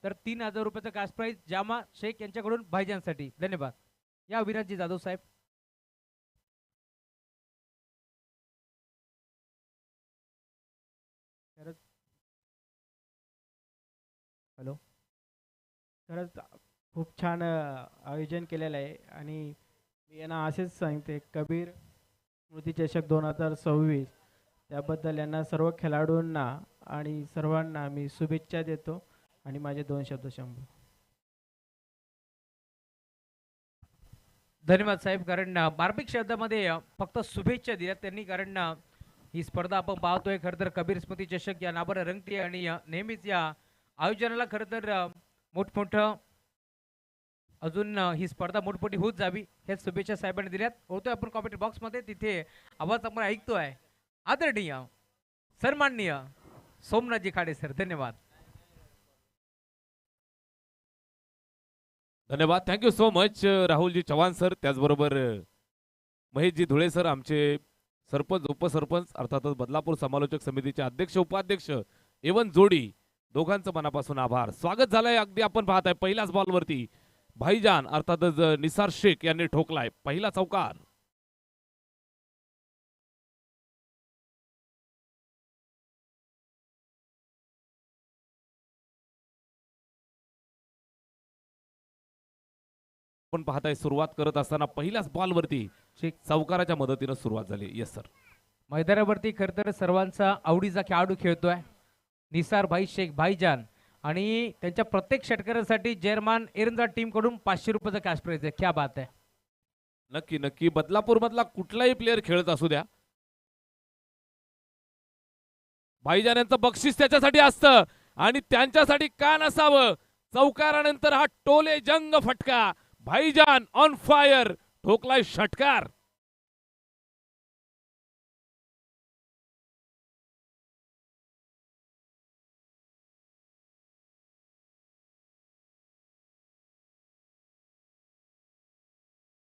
तर 3000 रुपयाचं cash price जामा शेख यांच्याकडून भाईजानसाठी. धन्यवाद. या अविनाशजी जाधव साहेब. खरंच हॅलो. खरंच खूप छान आयोजन केलेलं आहे आणि मी यांना असेच सांगते कबीर स्मृती चषक 2026 त्याबद्दल यांना सर्व खेळाडूंना आणि सर्वांना मी शुभेच्छा देतो आणि माझे 2 शब्द शंभू. धन्यवाद साहेब. कारण मार्मिक शब्दामध्ये फक्त शुभेच्छा दिल्या त्यांनी. कारण ही स्पर्धा आपण पाहतोय खरं तर कबीर स्मृती चषक या नावानं रंगते आणि नेहमीच या आयोजनाला खरं तर मोठमोठं अजून ही स्पर्धा मोठमोठी होत जावी हेच शुभेच्छा साहेबांनी दिल्यात. होतोय आपण कॉमेंट बॉक्समध्ये, तिथे आवाज आपण ऐकतोय. आदरणीय सन्माननीय सोमनाथजी खाडे सर. धन्यवाद. धन्यवाद. Thank you so much Rahulji Chavan sir. त्याचबरोबर महेशजी धुळे सर, आमचे सरपंच उपसरपंच अर्थातच बदलापूर समालोचक समितीचे अध्यक्ष उपाध्यक्ष एवन जोडी दोघांचं मनापासून आभार. स्वागत झालंय. अगदी आपण पाहताय पहिल्याच बॉलवरती भाईजान अर्थातच निसार शेख यांनी ठोकलाय पहिला चौकार. आपण पाहताय सुरुवात करत असताना पहिल्याच बॉलवरती चौकाराच्या मदतीने सुरुवात झाली. Yes sir. मैदानावरती खरं तर सर्वांचा आवडीचा खेळाडू खेळतोय निसार भाई शेख भाईजान आणि त्यांच्या प्रत्येक षटकारासाठी जर्मन एरंजा टीम कडून 500 रुपयाचा कॅश प्राइज आहे. क्या बात आहे. नक्की नक्की बदलापूर मधला कुठलाही प्लेअर खेळत असू द्या, भाईजान यांचं बक्षीस त्याच्यासाठी असतं आणि त्यांच्यासाठी का नसावं. चौकारानंतर हा टोले जंग फटका. भाईजान ऑन फायर ठोकलाय षटकार.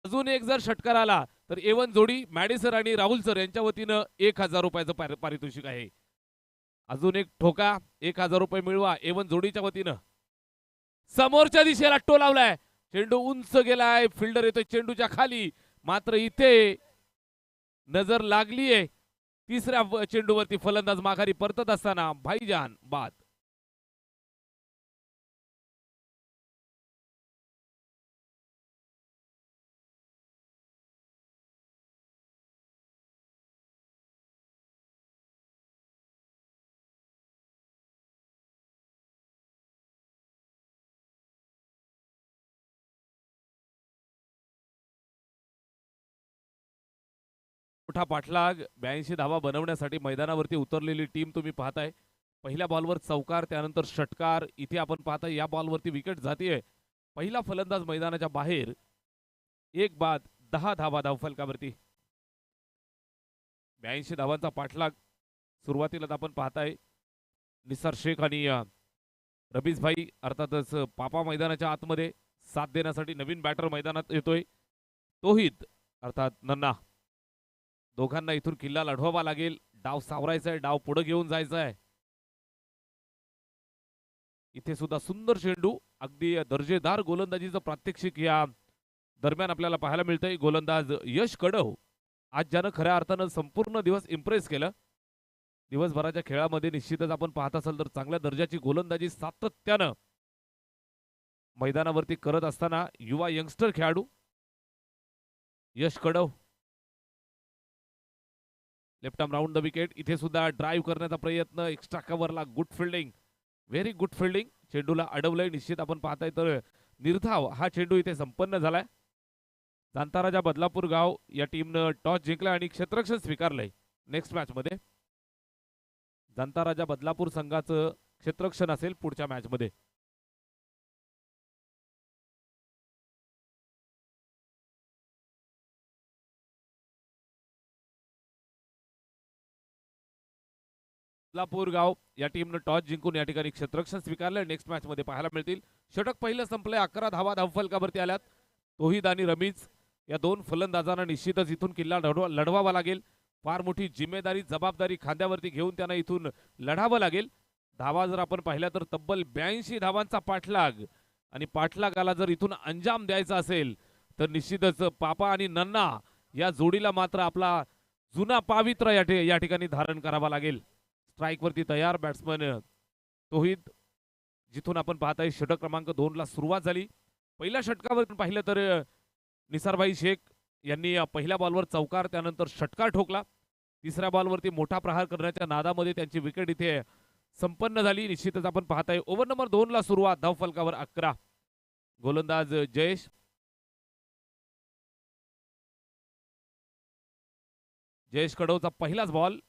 अजून एक जर षटकार आला तर एवन जोडी मॅडिसर आणि राहुल सर यांच्या वतीनं 1000 रुपयाचं पारितोषिक आहे. अजून एक ठोका 1000 रुपये मिळवा एवन जोडीच्या वतीनं. समोरच्या दिशेला टोलावलाय. चेंडू उंच गेलाय. फिल्डर येतोय चेंडूच्या खाली. मात्र इथे नजर लागलीये. तिसऱ्या चेंडूवरती फलंदाज माघारी परतत असताना भाईजान बाद. मोठा पाठलाग 82 धावा बनवण्यासाठी मैदानावरती उतरलेली टीम तुम्ही पाहताय. पहिल्या बॉलवर चौकार, त्यानंतर षटकार. इथे आपण पाहताय या बॉलवरती विकेट जातीये. पहिला फलंदाज मैदानाच्या बाहेर. एक बाद 10 धावा धावफलकावरती. 82 धावांचा पाठलाग. सुरुवातीला आपण पाहताय निसार शेख आणि रबीज भाई अर्थातच पापा मैदानाच्या आतमध्ये साथ देण्यासाठी नवीन बॅटर मैदानात येतोय. तोहिद अर्थात नन्ना. दोघांना इथून किल्ला लढवावा लागेल. डाव सावरायचा आहे, डाव पुढे घेऊन जायचा आहे. इथे सुद्धा सुंदर चेंडू. अगदी दर्जेदार गोलंदाजीचं प्रात्यक्षिक या दरम्यान आपल्याला पाहायला मिळतंय. गोलंदाज यश कडव आज ज्यानं खऱ्या अर्थानं संपूर्ण दिवस इम्प्रेस केलं. दिवसभराच्या खेळामध्ये निश्चितच आपण पाहत असाल तर चांगल्या दर्जाची गोलंदाजी सातत्यानं मैदानावरती करत असताना युवा यंगस्टर खेळाडू Yash Kadav. Left arm round the wicket. इथे सुद्धा ड्राईव्ह करण्याचा प्रयत्न. एक्स्ट्रा कव्हरला good fielding. Very good fielding. चेंडूला अडवलंय. निश्चित आपण पाहताय तर निर्धाव हा चेंडू इथे संपन्न झालाय. जांताराजा बदलापूर गाव या टीमनं टॉस जिंकला आणि क्षेत्ररक्षण स्वीकारलंय. नेक्स्ट मॅच मध्ये जांताराजा बदलापूर संघाचं क्षेत्ररक्षण असेल पुढच्या मॅच मध्ये. बदलापूर गाव या टीमनं टॉस जिंकून या ठिकाणी क्षेत्ररक्षण स्वीकारलंय. नेक्स्ट मॅच मध्ये पाहायला मिळतील. षटक पहिलं संपलंय. 11 धावा धावफलकावरती आल्यात. तोहिद आणि रमीज या दोन फलंदाजांना निश्चितच इथून किल्ला लढवावा लागेल. फार मोठी जिम्मेदारी जबाबदारी खांद्यावरती घेऊन त्यांना इथून लढावं लागेल. धावा जर आपण पाहिल्या तर तब्बल 82 धावांचा पाठलाग आणि पाठलागाला जर इथून अंजाम द्यायचा असेल तर निश्चितच पापा आणि नन्ना या जोडीला मात्र आपला जुना पावित्र्य या ठिकाणी धारण करावा लागेल. स्ट्राईक वरती तयार बॅट्समन तोहिद, जिथून आपण पाहताय षटक क्रमांक 2 ला सुरुवात झाली. पहिल्या षटकावर पाहिलं तर निसारभाई शेख यांनी पहिल्या बॉलवर चौकार त्यानंतर षटकार ठोकला. तिसऱ्या बॉलवरती मोठा प्रहार करण्याच्या नादामध्ये त्यांची विकेट इथे संपन्न झाली. निश्चितच आपण पाहताय ओव्हर नंबर 2 ला सुरुवात, धावफलकावर 11. गोलंदाज जयेश, जयेश कडवचा पहिलाच बॉल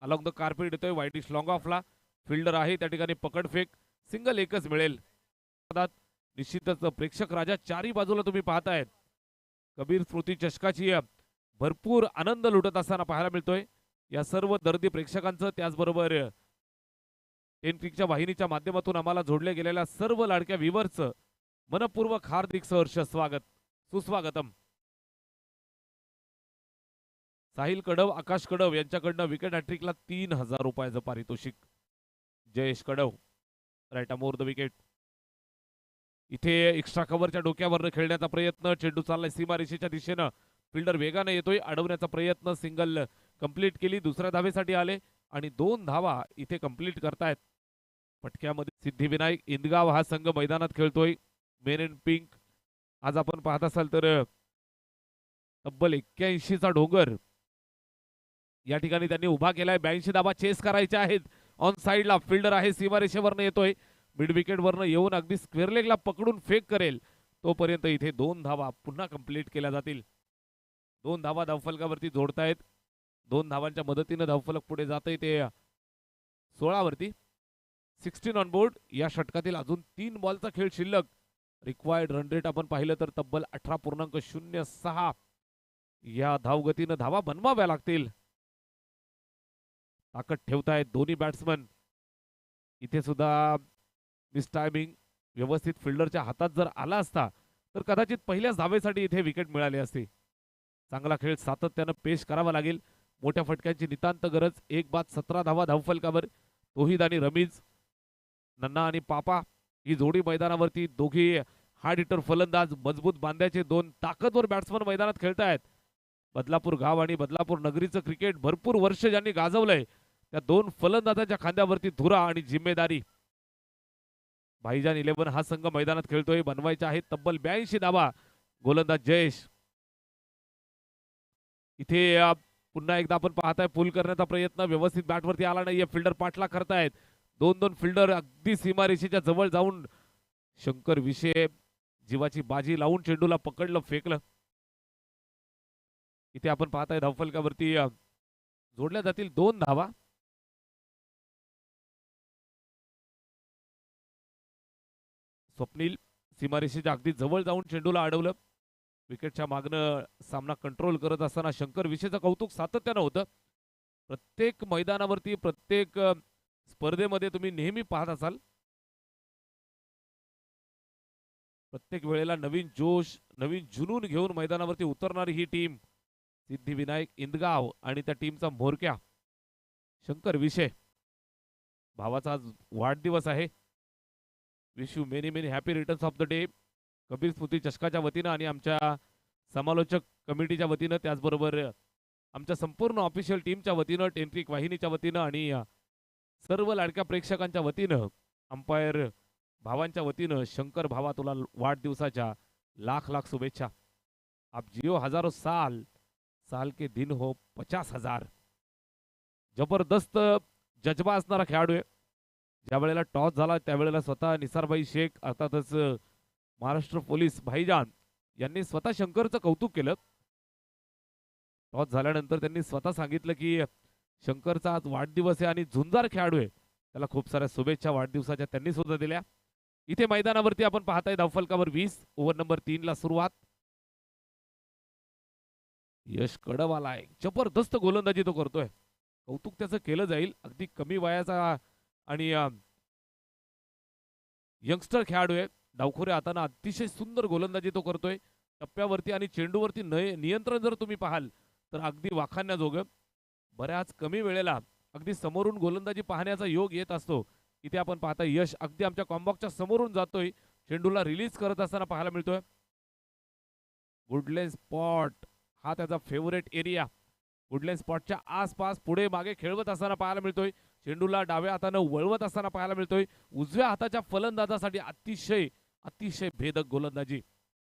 अलॉंग द कार्पेट येतोय, वाईटिश लॉंग ऑफला. फिल्डर आहे त्या ठिकाणी पकडफेक, सिंगल एकच मिळेल. निश्चितच प्रेक्षक राजा चारही बाजूला तुम्ही पाहतायत कबीर स्मृती चषकाची भरपूर आनंद लुटत असताना पाहायला मिळतोय. या सर्व दर्दी प्रेक्षकांचं, त्याचबरोबर टेनक्रिकच्या वाहिनीच्या माध्यमातून आम्हाला जोडले गेलेल्या सर्व लाडक्या व्ह्यूअर्सचं मनपूर्वक हार्दिक सहर्ष स्वागत, सुस्वागतम. साहिल कडव, आकाश कडव यांच्याकडनं विकेट हॅट्रिकला 3000 रुपयाचं पारितोषिक. Jayesh कडव right अमोर the wicket. इथे एक्स्ट्रा कव्हरच्या डोक्यावरनं खेळण्याचा प्रयत्न, चेंडू चाललाय सीमारेषेच्या दिशेनं, फिल्डर वेगाने येतोय, अडवण्याचा प्रयत्न, सिंगल कंप्लीट केली. दुसऱ्या धावेसाठी आले आणि 2 धावा इथे कंप्लीट करतायत. पटक्यामध्ये सिद्धिविनायक इंदगाव हा संघ मैदानात खेळतोय. Main in pink. आज आपण पाहत असाल तर तब्बल 81चा डोंगर या ठिकाणी त्यांनी उभा केलाय. 82 धावा चेस करायच्या आहेत. ऑन साइडला फिल्डर आहे, सीमारेषेवरनं येतोय, मिड विकेट वरनं येऊन अगदी स्क्वेअर लेगला पकडून फेक करेल तोपर्यंत इथे 2 धावा पुन्हा कंप्लीट केल्या जातील. 2 धावा धावफलकावरती जोडतायत. 2 धावांच्या मदतीनं धावफलक पुढे जातंय ते 16 वरती. 16 ऑन बोर्ड. या षटकातील अजून 3 बॉलचा खेळ शिल्लक. रिक्वायर्ड रन रेट आपण पाहिलं तर तब्बल 18.06 या धावगतीनं धावा बनवाव्या लागतील. ताकद ठेवतायत दोन्ही बॅट्समन. इथे सुद्धा मिस टायमिंग व्यवस्थित फिल्डरच्या हातात जर आला असता तर कदाचित पहिल्याच धावेसाठी इथे विकेट मिळाली असती. चांगला खेळ सातत्यानं पेश करावा लागेल. मोठ्या फटक्यांची नितांत गरज. 1 बाद 17 धावा धावफलकावर. तोहिद आणि रमीज, नन्ना आणि पापा ही जोडी मैदानावरती. दोघी हार्ड हिटर फलंदाज, मजबूत बांध्याचे 2 ताकदवर बॅट्समन मैदानात खेळतायत. बदलापूर गाव आणि बदलापूर नगरीचं क्रिकेट भरपूर वर्ष ज्यांनी गाजवलंय त्या 2 फलंदाजांच्या खांद्यावरती धुरा आणि जिम्मेदारी. भाईजान 11 हा संघ मैदानात खेळतोय. बनवायचे आहेत तब्बल 82 धावा. गोलंदाज जयेश. इथे पुन्हा एकदा आपण पाहताय पुल करण्याचा प्रयत्न, व्यवस्थित बॅटवरती आला नाहीये. फिल्डर पाठला करतायत. 2 फिल्डर अगदी सीमारेषेच्या जवळ जाऊन शंकर विषय जीवाची बाजी लावून चेंडूला पकडलं, फेकलं. इथे आपण पाहताय धावफलकावरती जोडल्या जातील 2 धावा. स्वप्नील सीमारेषेच्या अगदी जवळ जाऊन चेंडूला अडवलं. विकेटच्या मागणं सामना कंट्रोल करत असताना शंकर विषयचं कौतुक सातत्यानं होतं. प्रत्येक मैदानावरती, प्रत्येक स्पर्धेमध्ये तुम्ही नेहमी पाहत असाल प्रत्येक वेळेला नवीन जोश, नवीन जुनून घेऊन मैदानावरती उतरणारी ही टीम सिद्धिविनायक इंदगाव आणि त्या टीमचा म्होरक्या शंकर विषय. भावाचा आज वाढदिवस आहे. Wish you many many happy returns of the day. Kabir स्मृती चषकाच्या वतीनं आणि आमच्या समालोचक कमिटीच्या वतीनं, त्याचबरोबर आमच्या संपूर्ण ऑफिशियल टीमच्या वतीनं, टेनक्रिक वाहिनीच्या वतीनं आणि सर्व लाडक्या प्रेक्षकांच्या वतीनं, अंपायर भावांच्या वतीनं, शंकर भावा तुला वाढदिवसाच्या लाख लाख शुभेच्छा. आप जियो हजारों साल, साल के दिन हो 50,000. जबरदस्त जज्बा असणारा खेळाडू आहे. ज्या वेळेला टॉस झाला त्यावेळेला स्वतः निसारभाई शेख अर्थातच महाराष्ट्र पोलीस भाईजान यांनी स्वतः शंकरचं कौतुक केलं. टॉस झाल्यानंतर त्यांनी स्वतः सांगितलं की शंकरचा आज वाढदिवस आहे आणि झुंजार खेळाडू आहे, त्याला खूप साऱ्या शुभेच्छा वाढदिवसाच्या त्यांनी सुद्धा दिल्या. इथे मैदानावरती आपण पाहताय धावफलकावर 20. ओव्हर नंबर 3 ला सुरुवात. यश कडव आलाय. जबरदस्त गोलंदाजी तो करतोय. कौतुक त्याचं केलं जाईल. अगदी कमी वयाचा आणि यंगस्टर खेळाडू आहे. डावखोरे हाताना अतिशय सुंदर गोलंदाजी तो करतोय. टप्प्यावरती आणि चेंडूवरती नियंत्रण जर तुम्ही पाहाल तर अगदी वाखाणण्याजोगं. बऱ्याच कमी वेळेला अगदी समोरून गोलंदाजी पाहण्याचा योग येत असतो. इथे आपण पाहता यश अगदी आमच्या कॉम्बॉक्सच्या समोरून जातोय, चेंडूला रिलीज करत असताना पाहायला मिळतोय. वुडलँड स्पॉट हा त्याचा फेवरेट एरिया. वुडलँड स्पॉटच्या आसपास पुढे मागे खेळवत असताना पाहायला मिळतोय. चेंडूला डाव्या हातानं वळवत असताना पाहायला मिळतोय. उजव्या हाताच्या फलंदाजासाठी अतिशय अतिशय भेदक गोलंदाजी.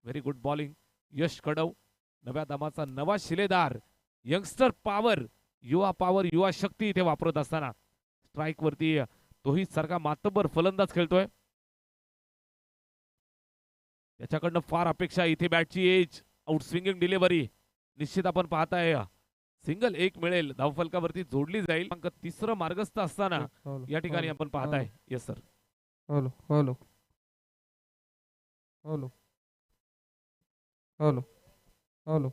Very good bowling. Yash Kadav नव्या दमाचा नवा शिलेदार, यंगस्टर पॉवर, युवा शक्ती इथे वापरत असताना स्ट्राईक वरती तोही सारखा मातबर फलंदाज खेळतोय. त्याच्याकडनं फार अपेक्षा. इथे बॅटची एज, आउटस्विंगिंग डिलिव्हरी निश्चित आपण पाहताय. सिंगल एक मिळेल, धावफलकावरती जोडली जाईल. तिसरं मार्गस्थ असताना या ठिकाणी आपण पाहताय. Yes sir. Hello hello hello hello hello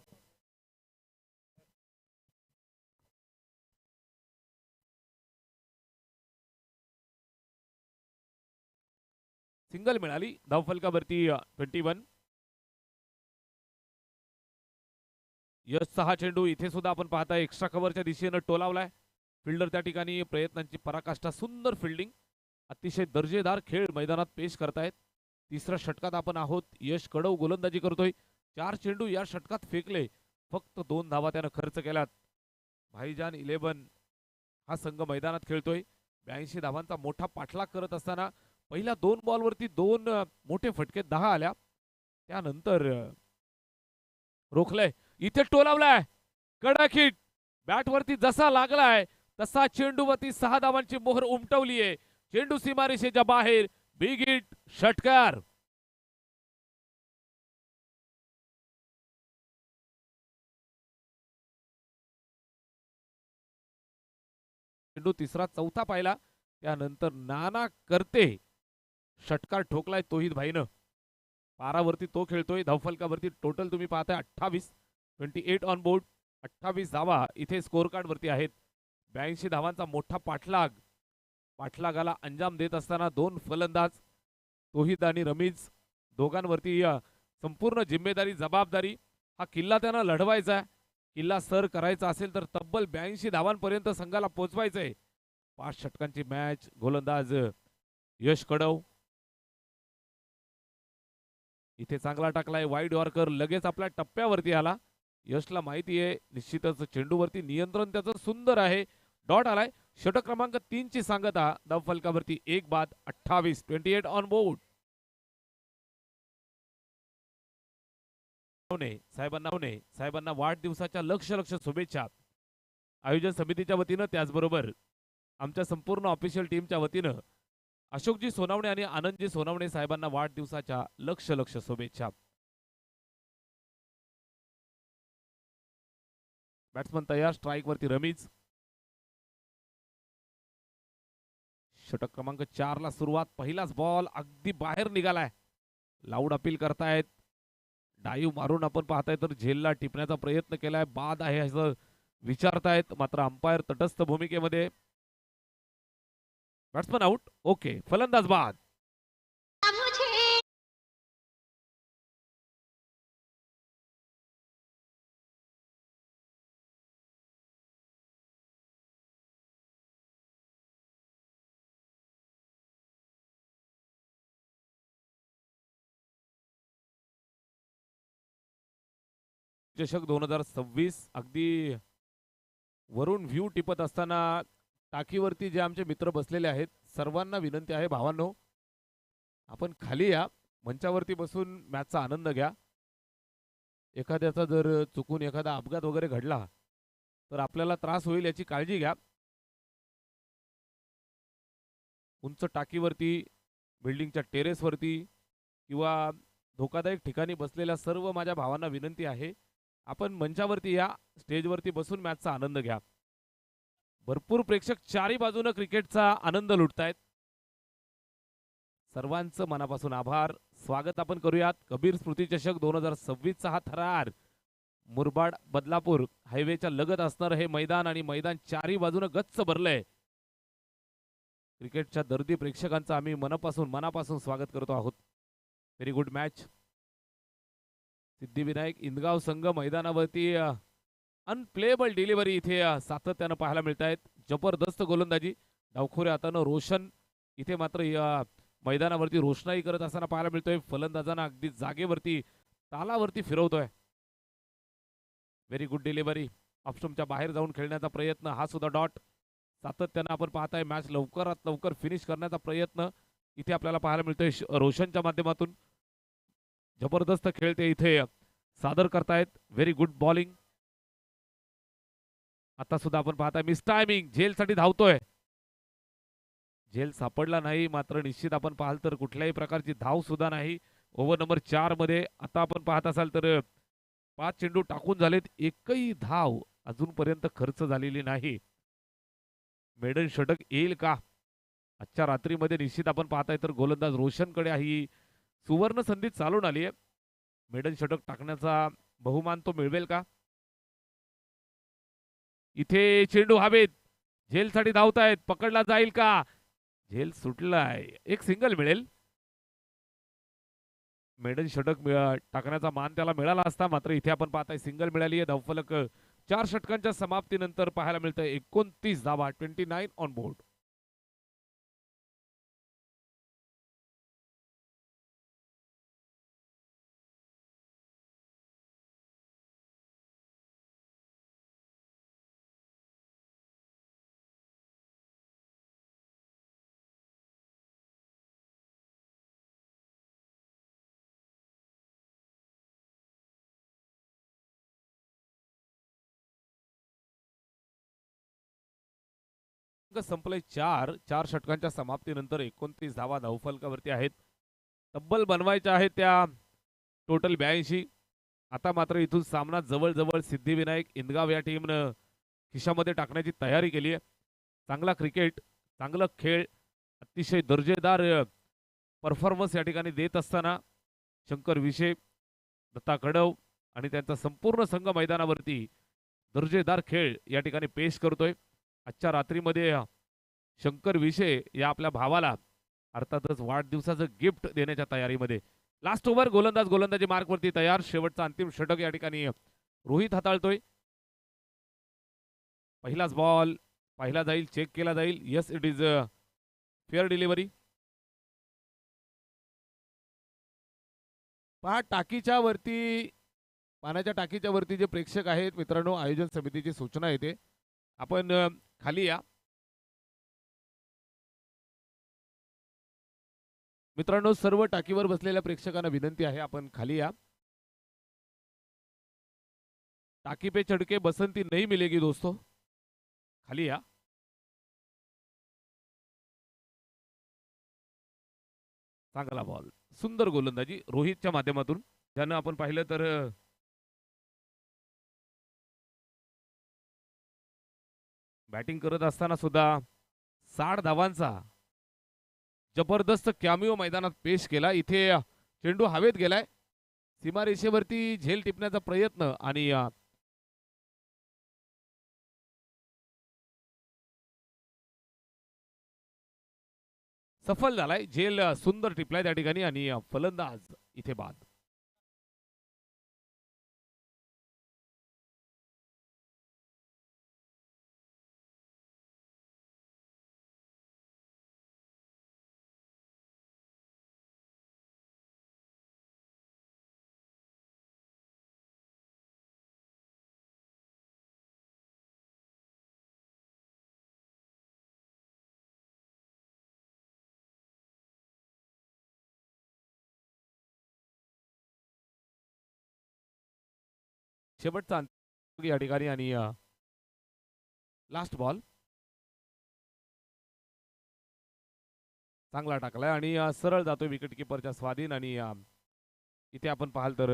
single मिळाली धावफलकावरती 21. यशचा हा चेंडू इथे सुद्धा आपण पाहताय एक्स्ट्रा कव्हरच्या दिशेनं टोलावलाय. फिल्डर त्या ठिकाणी प्रयत्नांची पराकाष्ठा, सुंदर फिल्डिंग, अतिशय दर्जेदार खेळ मैदानात पेश करतायत. तिसऱ्या षटकात आपण आहोत. यश कडव गोलंदाजी करतोय. 4 चेंडू या षटकात फेकले, फक्त 2 धावा त्यानं खर्च केल्यात. भाईजान 11 हा संघ मैदानात खेळतोय. 82 धावांचा मोठा पाठलाग करत असताना पहिल्या 2 बॉलवरती 2 मोठे फटके, 10 आल्या. त्यानंतर रोखलंय, इथे टोलावलाय, कडक हिट. बॅटवरती जसा लागलाय तसा चेंडूवरती 6 धावांची मोहर उमटवलीये. चेंडू सीमारेषेच्या बाहेर, बिग हिट, षटकार. चेंडू तिसरा चौथा पाहिला, त्यानंतर नाना करते षटकार ठोकलाय तोहिद भाईनं. पारावरती तो खेळतोय. धावफलकावरती टोटल तुम्ही पाहताय 28, 28 ऑन बोर्ड. 28 धावा इथे स्कोर कार्ड वरती आहेत. 82 धावांचा मोठा पाठलागाला अंजाम देत असताना 2 फलंदाज तोहिद आणि रमीज दोघांवरती संपूर्ण जिम्मेदारी, जबाबदारी. हा किल्ला त्यांना लढवायचा, किल्ला सर करायचा असेल तर तब्बल 82 धावांपर्यंत संघाला पोहोचवायचंय. 5 षटकांची मॅच. गोलंदाज यश कडव इथे चांगला टाकलाय, वाईड यॉर्कर लगेच आपल्या टप्प्यावरती आला. यशला माहिती आहे निश्चितच चेंडूवरती नियंत्रण त्याचं सुंदर आहे. डॉट आलाय. षटक क्रमांक 3 ची सांगता धावफलकावरती 1 बाद. 28, 28 ऑन बोर्ड. साहेबांना वाढदिवसाच्या लक्ष शुभेच्छा. आयोजन समितीच्या वतीनं, त्याचबरोबर आमच्या संपूर्ण ऑफिशियल टीमच्या वतीनं अशोकजी सोनावणे आणि आनंदजी सोनावणे साहेबांना वाढदिवसाच्या लक्ष शुभेच्छा. बॅट्समन तयार. स्ट्राईक वरती रमीज. षटक क्रमांक 4 ला सुरुवात. पहिलाच बॉल अगदी बाहेर निघालाय. लाऊड अपील करतायत. डाईव्ह मारून आपण पाहताय तर झेलला टिपण्याचा प्रयत्न केलाय. बाद आहे असं विचारतायत, मात्र अंपायर तटस्थ भूमिकेमध्ये. Batsman out. ओके, फलंदाज बाद. चषक 2026 अगदी वरून व्ह्यू टिपत असताना टाकीवरती जे आमचे मित्र बसलेले आहेत सर्वांना विनंती आहे, भावांनो आपण खाली या, मंचावरती बसून मॅचचा आनंद घ्या. एखाद्याचा जर चुकून एखादा अपघात वगैरे घडला तर आपल्याला त्रास होईल याची काळजी घ्या. उंच टाकीवरती, बिल्डिंगच्या टेरेसवरती किंवा धोकादायक ठिकाणी बसलेल्या सर्व माझ्या भावांना विनंती आहे, आपण मंचावरती या, स्टेजवरती बसून मॅचचा आनंद घ्या. भरपूर प्रेक्षक चारी बाजूने क्रिकेटचा आनंद लुटतायत. सर्वांचं मनापासून आभार. स्वागत आपण करूयात. कबीर स्मृती चषक 2026 चा हा थरार मुरबाड बदलापूर हायवेच्या लगत असणार हे मैदान, आणि मैदान चारी बाजूने गच्च भरलंय. क्रिकेटच्या दर्दी प्रेक्षकांचं आम्ही मनापासून स्वागत करतो आहोत. Very good match. Siddhivinayak Indgaon संघ मैदानावरती अनप्लेएबल डिलिव्हरी इथे सातत्यानं पाहायला मिळत आहेत. जबरदस्त गोलंदाजी. डावखोऱ्या हातानं रोशन इथे मात्र या मैदानावरती रोषणाई करत असताना पाहायला मिळतोय. फलंदाजांना अगदी जागेवरती तालावरती फिरवतोय. Very good delivery. ऑफस्टंपच्या बाहेर जाऊन खेळण्याचा प्रयत्न, हा सुद्धा डॉट. सातत्यानं आपण पाहताय मॅच लवकरात लवकर फिनिश करण्याचा प्रयत्न इथे आपल्याला पाहायला मिळतोय रोशनच्या माध्यमातून. जबरदस्त खेळ ते इथे सादर करतायत. Very good bowling. आता सुद्धा आपण पाहताय मिस टायमिंग. झेलसाठी धावतोय. झेल सापडला नाही, मात्र निश्चित आपण पाहाल तर कुठल्याही प्रकारची धाव सुद्धा नाही ओव्हर नंबर 4 मध्ये. आता आपण पाहत असाल तर 5 चेंडू टाकून झालेत, एकही धाव अजूनपर्यंत खर्च झालेली नाही. मेडन षटक येईल का आजच्या रात्रीमध्ये? निश्चित आपण पाहताय तर गोलंदाज रोशनकडे ही सुवर्ण संधी चालून आली आहे. मेडन षटक टाकण्याचा बहुमान तो मिळवेल का? इथे चेंडू हवेत. झेलसाठी धावतायत, पकडला जाईल का? झेल सुटलाय, एक सिंगल मिळेल. मेडन षटक टाकण्याचा मान त्याला मिळाला असता, मात्र इथे आपण पाहताय सिंगल मिळाली आहे. धावफलक 4 षटकांच्या समाप्तीनंतर पाहायला मिळतंय 29 धावा, 29 ऑन बोर्ड. संपलंय 4 षटकांच्या समाप्तीनंतर 29 धावा धावफलकावरती आहेत. तब्बल बनवायच्या आहेत त्या टोटल 82. आता मात्र इथून सामना जवळजवळ सिद्धिविनायक इंदगाव या टीमनं खिशामध्ये टाकण्याची तयारी केली आहे. चांगला क्रिकेट, चांगला खेळ, अतिशय दर्जेदार परफॉर्मन्स या ठिकाणी देत असताना शंकर विशे, दत्ता कडव आणि त्यांचा संपूर्ण संघ मैदानावरती दर्जेदार खेळ या ठिकाणी पेश करतोय. आजच्या रात्रीमध्ये शंकर विशे या आपल्या भावाला अर्थातच वाढदिवसाचं गिफ्ट देण्याच्या तयारीमध्ये. लास्ट ओव्हर, गोलंदाजी मार्कवरती तयार. शेवटचा अंतिम षटक या ठिकाणी रोहित हाताळतोय. पहिलाच बॉल पाहिला जाईल, चेक केला जाईल. Yes, it is fair delivery. पहा टाकीच्या वरती, पाण्याच्या टाकीच्या वरती जे प्रेक्षक आहेत मित्रांनो, आयोजन समितीची सूचना येते आपण खाली या. मित्रांनो, सर्व टाकीवर बसलेल्या प्रेक्षकांना विनंती आहे आपण खाली या. टाकी पे चढ़के बसंती नहीं मिलेगी दोस्तों, खाली या. चांगला बॉल, सुंदर गोलंदाजी रोहितच्या माध्यमातून, ज्यानं आपण पाहिलं तर बॅटिंग करत असताना सुद्धा 60 धावांचा जबरदस्त कॅमिओ मैदानात पेश केला. इथे चेंडू हवेत गेलाय, सीमारेषेवरती झेल टिपण्याचा प्रयत्न आणि सफल झालाय. झेल सुंदर टिपलाय त्या ठिकाणी आणि फलंदाज इथे बाद. शेवटचा अंतिम या ठिकाणी आणि लास्ट बॉल चांगला टाकलाय आणि सरळ जातोय विकेट किपरच्या स्वाधीन. आणि इथे आपण पाहाल तर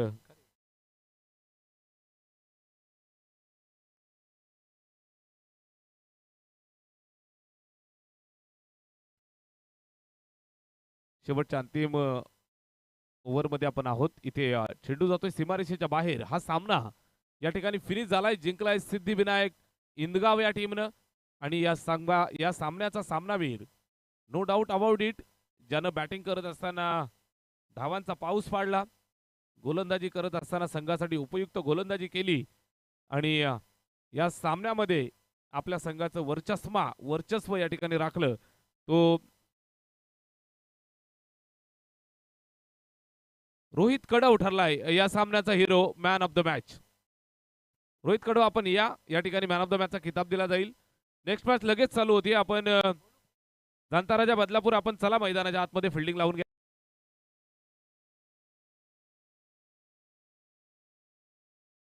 शेवटच्या अंतिम ओव्हरमध्ये आपण आहोत. इथे चेंडू जातोय सीमारेषेच्या बाहेर. हा सामना या ठिकाणी फिनिश झालाय, जिंकलाय सिद्धिविनायक इंदगाव या टीमनं. आणि या सामन्याचा सामनावीर, नो डाऊट अबाउट इट, ज्यानं बॅटिंग करत असताना धावांचा पाऊस पाडला, गोलंदाजी करत असताना संघासाठी उपयुक्त गोलंदाजी केली आणि या सामन्यामध्ये आपल्या संघाचं वर्चस्व या ठिकाणी राखलं, तो रोहित कडव ठरलाय या सामन्याचा hero, man of the match. Rohit Kadav आपण या ठिकाणी मॅन ऑफ द मॅचचा किताब दिला जाईल. नेक्स्ट मॅच लगेच चालू होती. आपण जाणता राजा बदलापूर आपण चला मैदानाच्या आतमध्ये फिल्डिंग लावून घ्या.